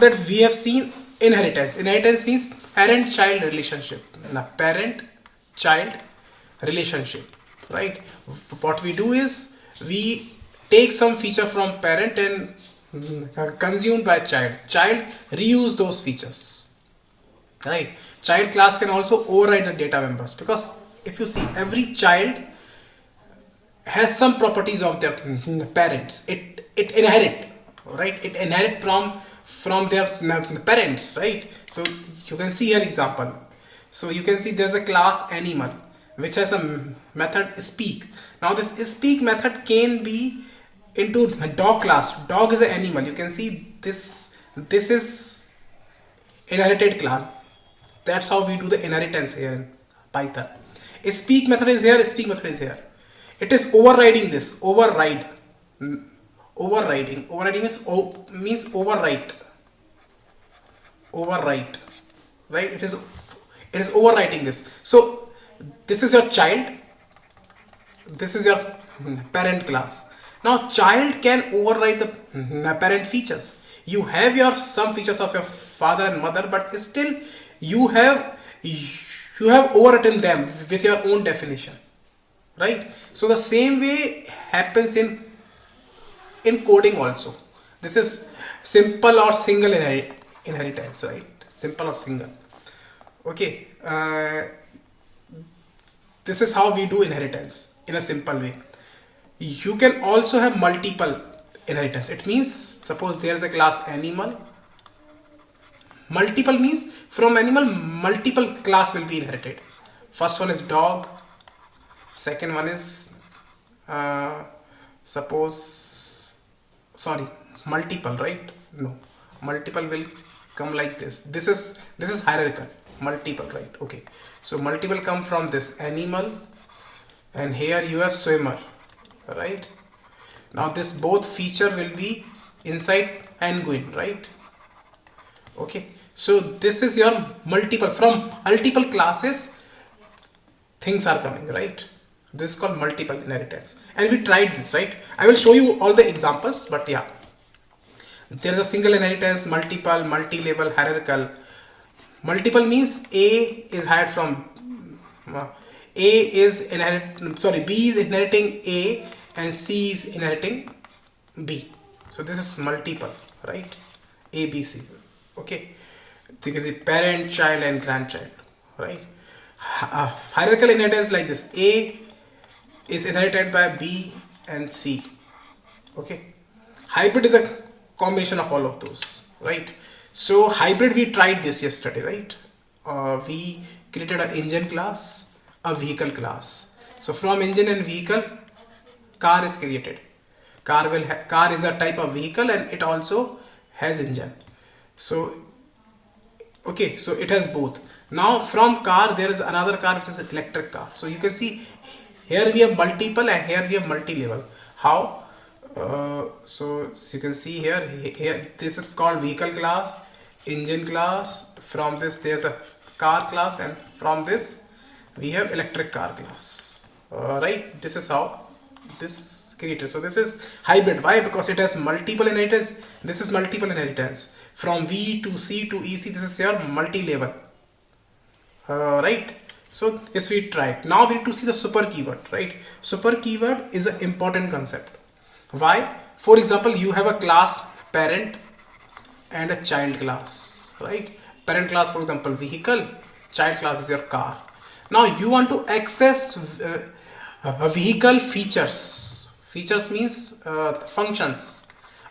that we have seen inheritance. Inheritance means parent-child relationship. Now, parent-child relationship, right? What we do is we take some feature from parent and consumed by child. Child reuse those features, right? Child class can also override the data members, because if you see, every child has some properties of their parents. It inherit, right? It inherit from their parents, right? So you can see here example. So you can see there's a class animal which has a method speak. Now this speak method can be into a dog class. Dog is an animal. You can see this is inherited class. That's how we do the inheritance here in Python. A speak method is here, a speak method is here. It is overriding this. Override. Overriding is means overwrite. Overwrite. Right? It is overwriting this. So this is your child. This is your parent class. Now child can override the parent features. You have your some features of your father and mother, but still you have overwritten them with your own definition, right? So the same way happens in coding also. This is simple or single inheritance, right? Simple or single. Okay, this is how we do inheritance in a simple way. You can also have multiple inheritance. It means, suppose there is a class animal. Multiple means from animal multiple class will be inherited. First one is dog, second one is suppose, sorry, multiple, right? No, multiple will come like this. This is hierarchical. Multiple, right? Okay, so multiple come from this animal, and here you have swimmer, right? Now this both feature will be inside penguin, right? Okay, so this is your multiple, from multiple classes things are coming, right? This is called multiple inheritance, and we tried this, right? I will show you all the examples, but yeah, there is a single inheritance, multiple, multi-level, hierarchical. Multiple means A is hired from B is inheriting A and C is inheriting B. So this is multiple, right? A, B, C. Okay, you can see parent, child, and grandchild, right? Hierarchical inheritance like this: A is inherited by B and C. Okay, hybrid is a combination of all of those, right? So hybrid, we tried this yesterday, right? We created an engine class, a vehicle class. So from engine and vehicle, car is created. Car is a type of vehicle, and it also has engine. So okay, so it has both. Now from car there is another car which is an electric car. So you can see here we have multiple and here we have multi-level. How? So you can see here this is called vehicle class, engine class. From this there's a car class, and from this we have electric car class. Right? This is how this created. So this is hybrid. Why? Because it has multiple inheritance. This is multiple inheritance from V to C to EC. This is your multi-level. Right? So this we tried. Now we need to see the super keyword, right? Super keyword is an important concept. Why? For example, you have a class parent and a child class, right? Parent class, for example, vehicle. Child class is your car. Now you want to access vehicle features. Features means functions.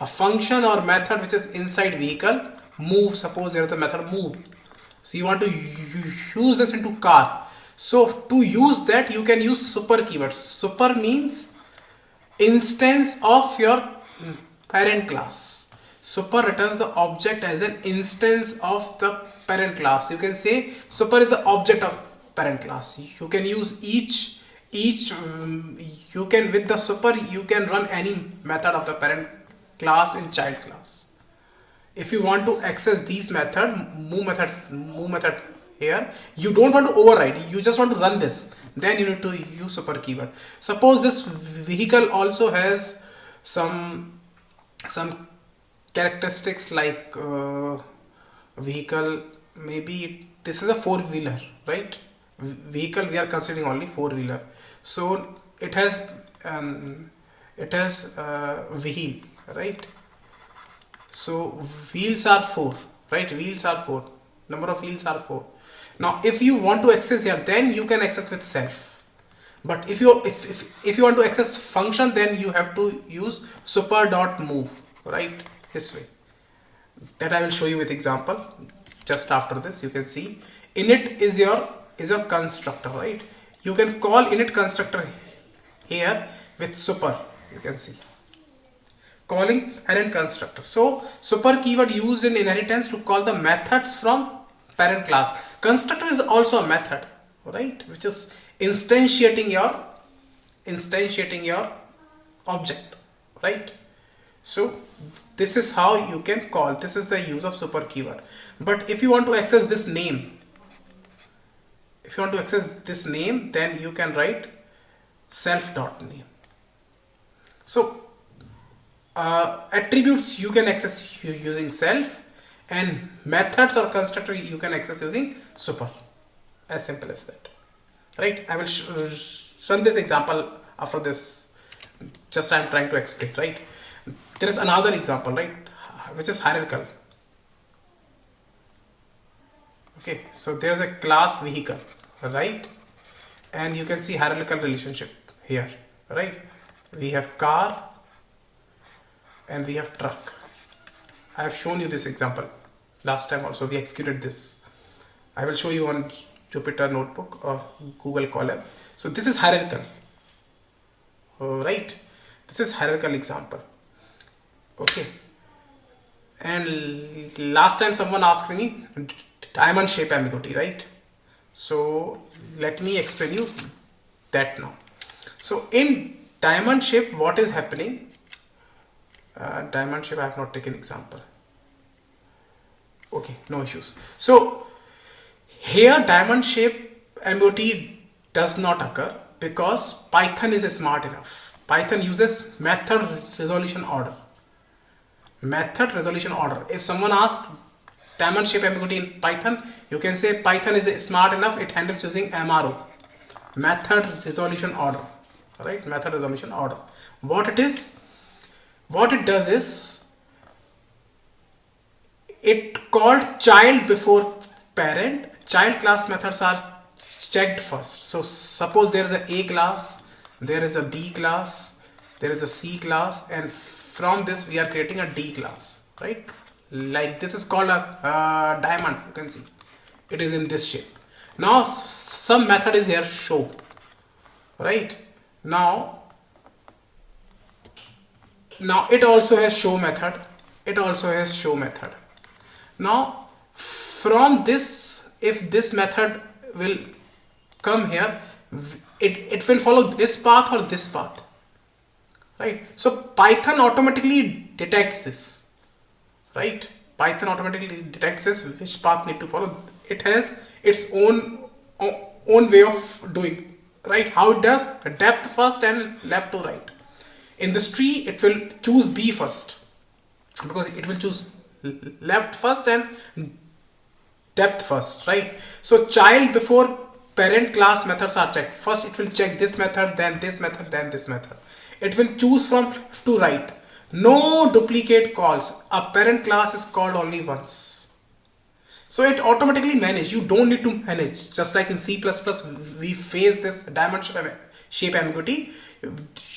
A function or method which is inside vehicle. Move. Suppose there is a method move. So you want to use this into car. So to use that, you can use super keywords. Super means instance of your parent class. Super returns the object as an instance of the parent class. You can say super is the object of parent class. You can use each you can, with the super you can run any method of the parent class in child class. If you want to access these move method here, you don't want to override, you just want to run this, then you need to use super keyword. Suppose this vehicle also has some characteristics like vehicle, maybe this is a four-wheeler, right? Vehicle we are considering only four-wheeler, so it has wheel, right? So wheels are four, right? Wheels are four, number of wheels are four. Now if you want to access here, then you can access with self. But if you want to access function, then you have to use super.move, right? This way. That I will show you with example just after this. You can see init is your constructor, right? You can call init constructor here with super. You can see calling parent constructor. So super keyword used in inheritance to call the methods from parent class. Constructor is also a method, right? Which is instantiating your object, right? So this is how you can call. This is the use of super keyword. But if you want to access this name, then you can write self.name. So attributes you can access using self, and methods or constructor you can access using super. As simple as that, right? I will run this example after this. Just I am trying to explain, right? There is another example, right, which is hierarchical. Okay, so there is a class vehicle, right? And you can see hierarchical relationship here, right? We have car and we have truck. I have shown you this example last time also. We executed this. I will show you on Jupyter Notebook or Google Colab. So this is hierarchical, right? This is hierarchical example. Okay, and last time someone asked me diamond shape ambiguity, right? So let me explain you that now. So in diamond shape, what is happening? Diamond shape I have not taken example. Okay, no issues. So here diamond shape ambiguity does not occur because Python is smart enough. Python uses method resolution order. If someone asks diamond shape ambiguity in Python, you can say Python is smart enough, it handles using MRO, method resolution order, right? Method resolution order. What it does is it called child before parent. Child class methods are checked first. So suppose there is a class, there is a B class, there is a C class, and from this we are creating a D class, right? Like this is called a diamond. You can see it is in this shape. Now some method is here, show, right? Now it also has show method. Now from this, if this method will come here, it will follow this path or this path, right? So Python automatically detects this, right? Python automatically detects this, which path need to follow. It has its own way of doing, right? How it does, depth first and left to right. In this tree it will choose B first because it will choose left first and depth first, right? So child before parent class methods are checked. First it will check this method, then this method, then this method. It will choose from left to right. No duplicate calls. A parent class is called only once. So it automatically manages. You don't need to manage. Just like in C++, we face this diamond shape ambiguity.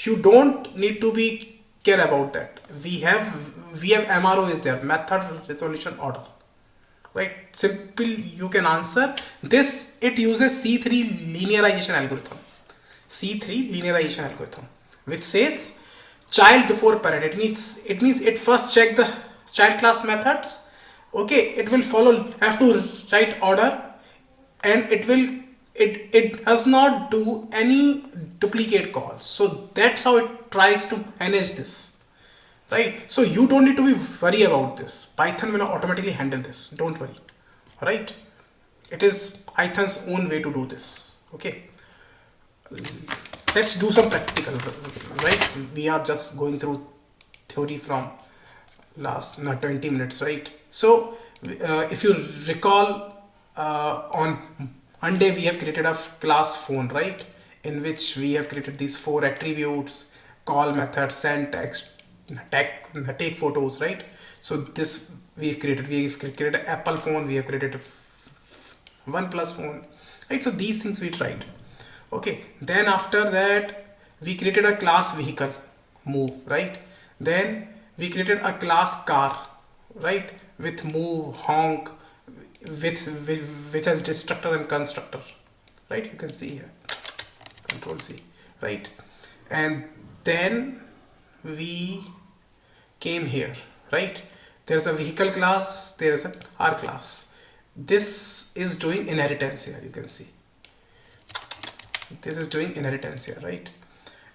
You don't need to be care about that. We have MRO is there, method resolution order, right? Simple, you can answer this. It uses C3 linearization algorithm. Which says child before parent. It means it first check the child class methods. Okay, it will follow left to right order, and it does not do any duplicate calls. So that's how it tries to manage this, right? So you don't need to be worry about this. Python will automatically handle this. Don't worry, right? It is Python's own way to do this. Okay, let's do some practical, right? We are just going through theory from last 20 minutes, right? So if you recall, on Monday we have created a class phone, right, in which we have created these four attributes: call method, send text, take photos, right? So this we've created an Apple phone, we have created a OnePlus phone, right? So these things we tried. Okay, then after that we created a class vehicle, move, right? Then we created a class car, right, with move, honk, which has destructor and constructor, right? You can see here, control C, right? And then we came here, right? There's a vehicle class, there is a car class. This is doing inheritance here, you can see. This is doing inheritance here, right?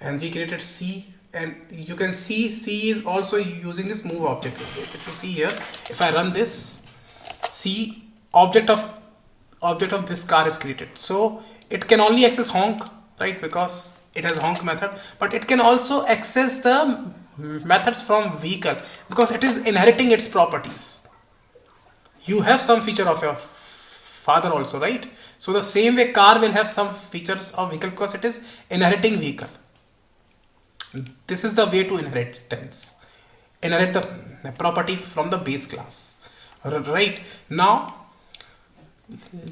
And we created C, and you can see C is also using this move object. If you see here, if I run this, C object of this car is created. So it can only access honk, right, because it has honk method, but it can also access the methods from vehicle because it is inheriting its properties. You have some feature of your father also, right? So the same way car will have some features of vehicle because it is inheriting vehicle. This is the way to inherit the property from the base class, right? Now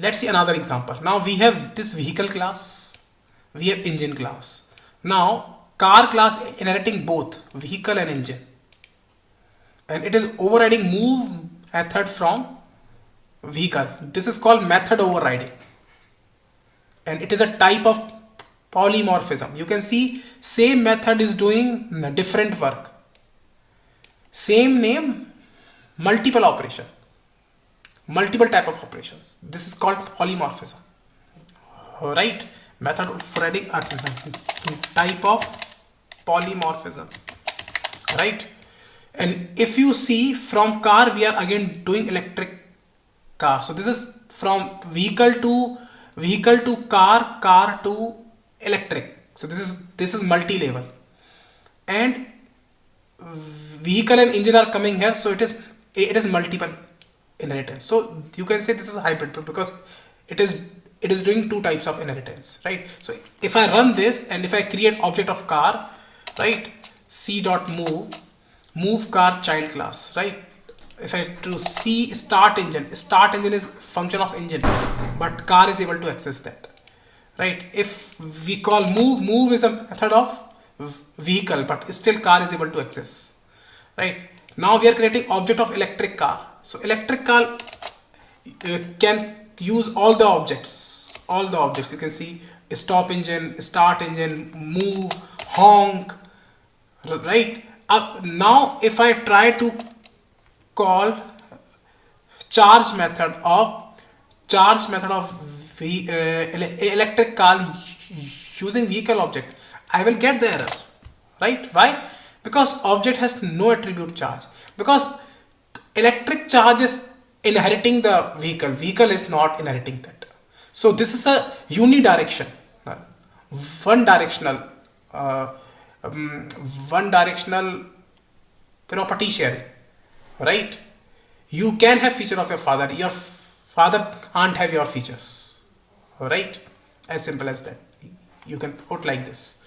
let's see another example. Now we have this vehicle class, we have engine class. Now car class inheriting both vehicle and engine, and it is overriding move method from vehicle. This is called method overriding, and it is a type of polymorphism. You can see same method is doing different work, same name, multiple operation, multiple type of operations. This is called polymorphism, right? Method overriding a type of polymorphism, right? And if you see from car, we are again doing electric car. So this is from vehicle to car to electric. So this is multi-level, and vehicle and engine are coming here. So it is multiple inheritance. So you can say this is hybrid because it is doing two types of inheritance, right? So if I run this and if I create object of car, right, c.move car child class, right? If I do C start engine is function of engine, but car is able to access that, right? If we call move is a method of vehicle, but still car is able to access, right? Now we are creating object of electric car. So electric car can use all the objects. You can see stop engine, start engine, move, honk, right? Now if I try to call charge method of electric car using vehicle object, I will get the error, right? Why? Because object has no attribute charge, because electric charge is inheriting the vehicle is not inheriting that. So this is a unidirectional, one directional property sharing, right? You can have feature of your father can't have your features, right? As simple as that. You can put like this,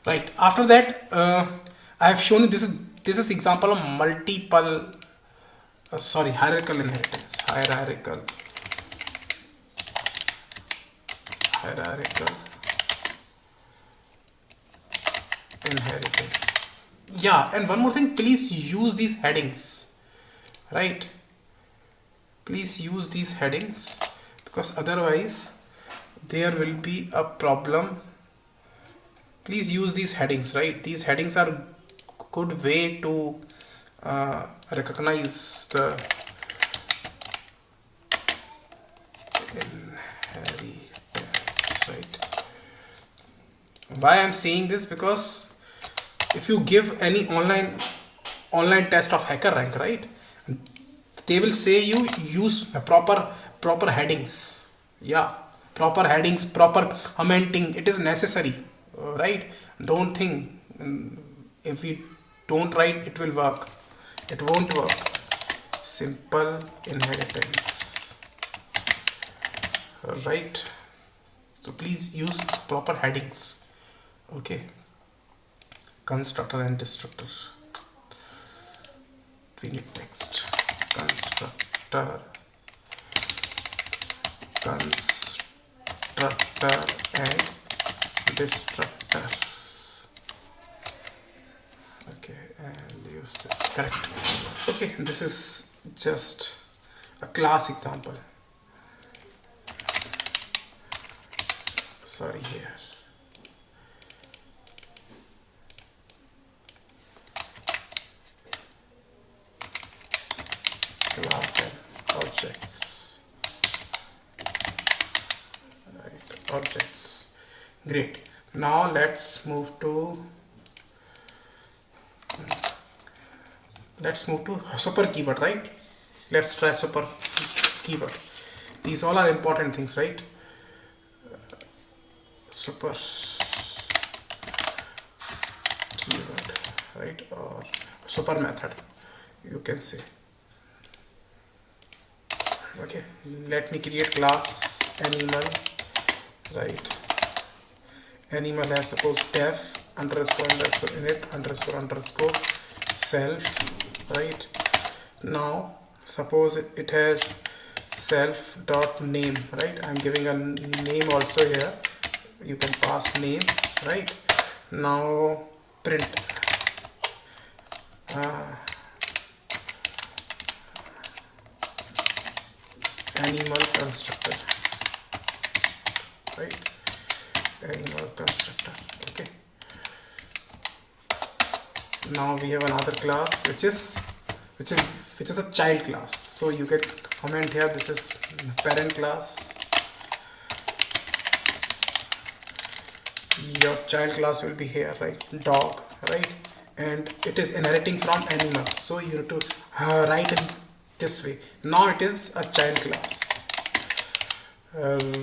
right? After that, I have shown you this is example of multiple hierarchical inheritance. Hierarchical inheritance. Yeah, and one more thing, please use these headings, right? Please use these headings because otherwise there will be a problem. Please use these headings, right? These headings are good way to recognize the inheritance, right? Why I'm saying this, because if you give any online test of hacker rank, right, they will say you use proper headings. Yeah, proper headings, proper commenting, it is necessary, right? Don't think if we don't write it will work. it won't work. Simple inheritance, right? So please use proper headings. Okay, constructor and destructor. We need text. Constructor and destructors. Okay, and use this. Correct. Okay, this is just a class example. Sorry, here. Class and objects. Right, objects. Great. Now let's move to super keyword, right? Let's try super keyword. These all are important things, right? Super keyword, right? Or super method, you can say. Okay, let me create class animal, right? Animal has suppose def underscore init underscore self, right? Now suppose it has self dot name, right? I'm giving a name also here. You can pass name, right? Now print animal constructor, right? Animal constructor. Okay, now we have another class which is a child class. So you can comment here, this is parent class. Your child class will be here, right? Dog, right? And it is inheriting from animal, so you have to write in this way. Now it is a child class,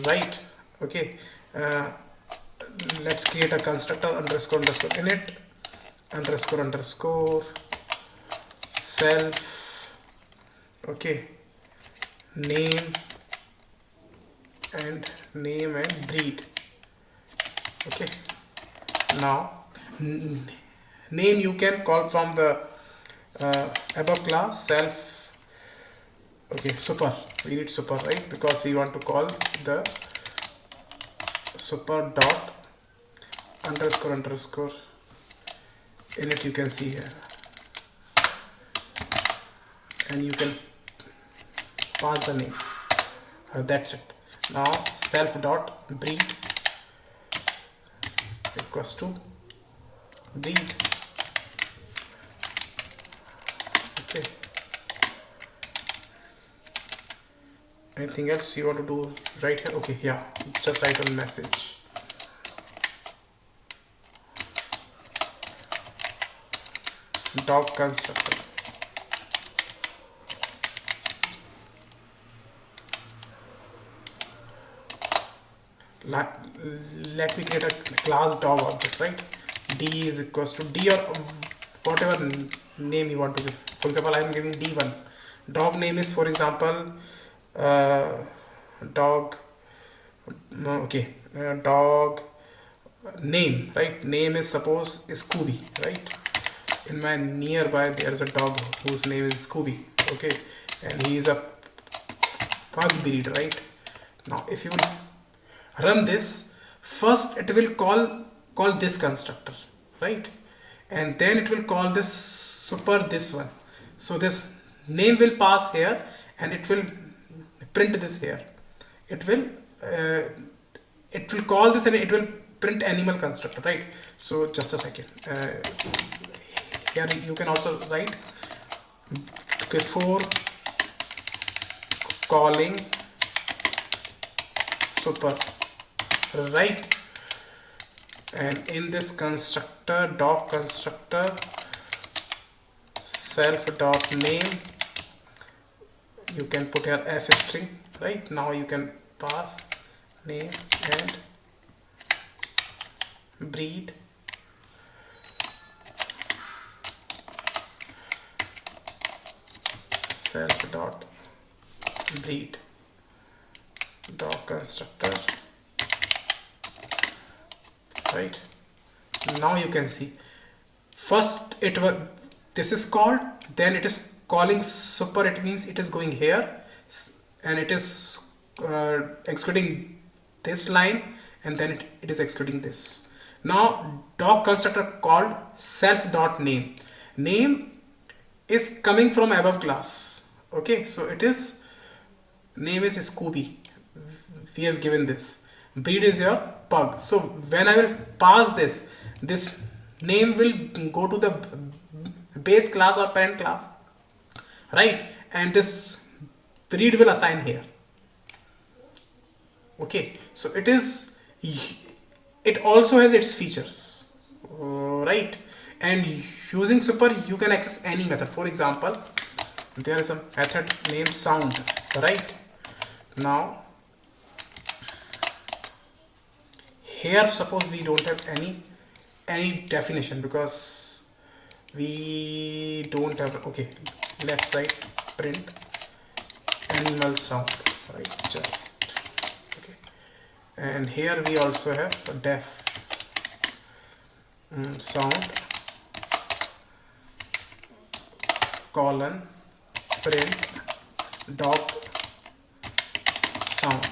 right? Okay, let's create a constructor underscore init underscore self. Okay, name and breed. Okay, now name you can call from the above class self. Okay, super, we need super, right? Because we want to call the super dot underscore init, you can see here, and you can pass the name. That's it. Now self dot breed equals to breed. Okay, anything else you want to do right here? Okay, yeah, just write a message. Dog constructor. Let me create a class dog object, right? D is equals to D or whatever name you want to give. For example, I am giving D1. Dog name is, for example, dog. Okay, dog name, right? Name is suppose Scooby, right? In my nearby there is a dog whose name is Scooby. Okay, and he is a pug breed, right? Now if you will run this, first it will call this constructor, right? And then it will call this super this one. So this name will pass here and it will print this here. It will call this and it will print animal constructor, right? So just a second, here you can also write before calling super, right? And in this constructor, dog constructor, self dot name, you can put here f string, right? Now you can pass name and breed. self dot breed dot constructor, right? Now you can see first it was this is called, then it is calling super, it means it is going here and it is executing this line, and then it is executing this. Now doc constructor called self dot name. Name is coming from above class. Okay, so it is name is Scooby, we have given this. Breed is your pug. So when I will pass this name will go to the base class or parent class, right? And this breed will assign here. Okay, so it also has its features, right? And using super you can access any method. For example, there is a method named sound, right? Now here suppose we don't have any definition because we don't have. Okay, let's write print animal sound, right? Just okay, and here we also have a def sound colon print dot sound,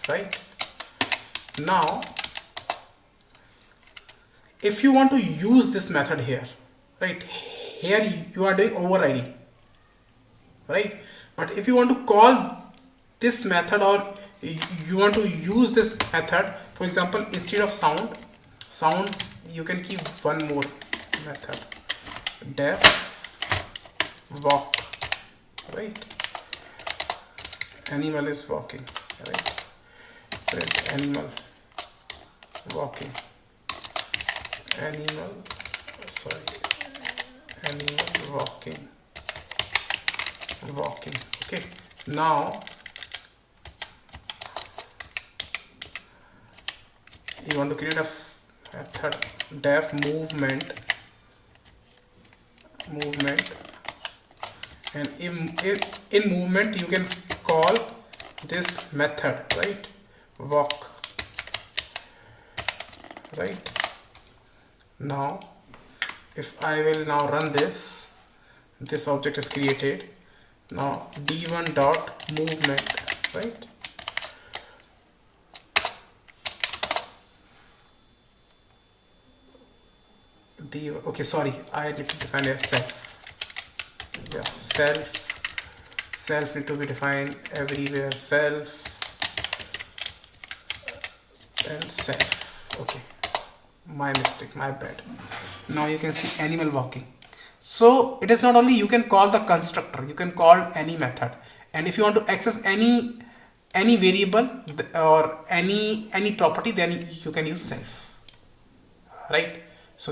right? Now if you want to use this method here, right, here you are doing overriding, right? But if you want to call this method or you want to use this method, for example, instead of sound you can keep one more method, def walk, right? Animal is walking, right? Print animal walking, animal walking. Okay, now you want to create a method def movement, and in movement you can call this method, right? Walk, right? Now if I will now run this object is created. Now d1 dot movement, right? Okay, sorry, I need to define a self. Yeah, self need to be defined everywhere, self and self. Okay, my mistake, my bad. Now you can see animal walking. So it is not only you can call the constructor, you can call any method, and if you want to access any variable or any property, then you can use self, right?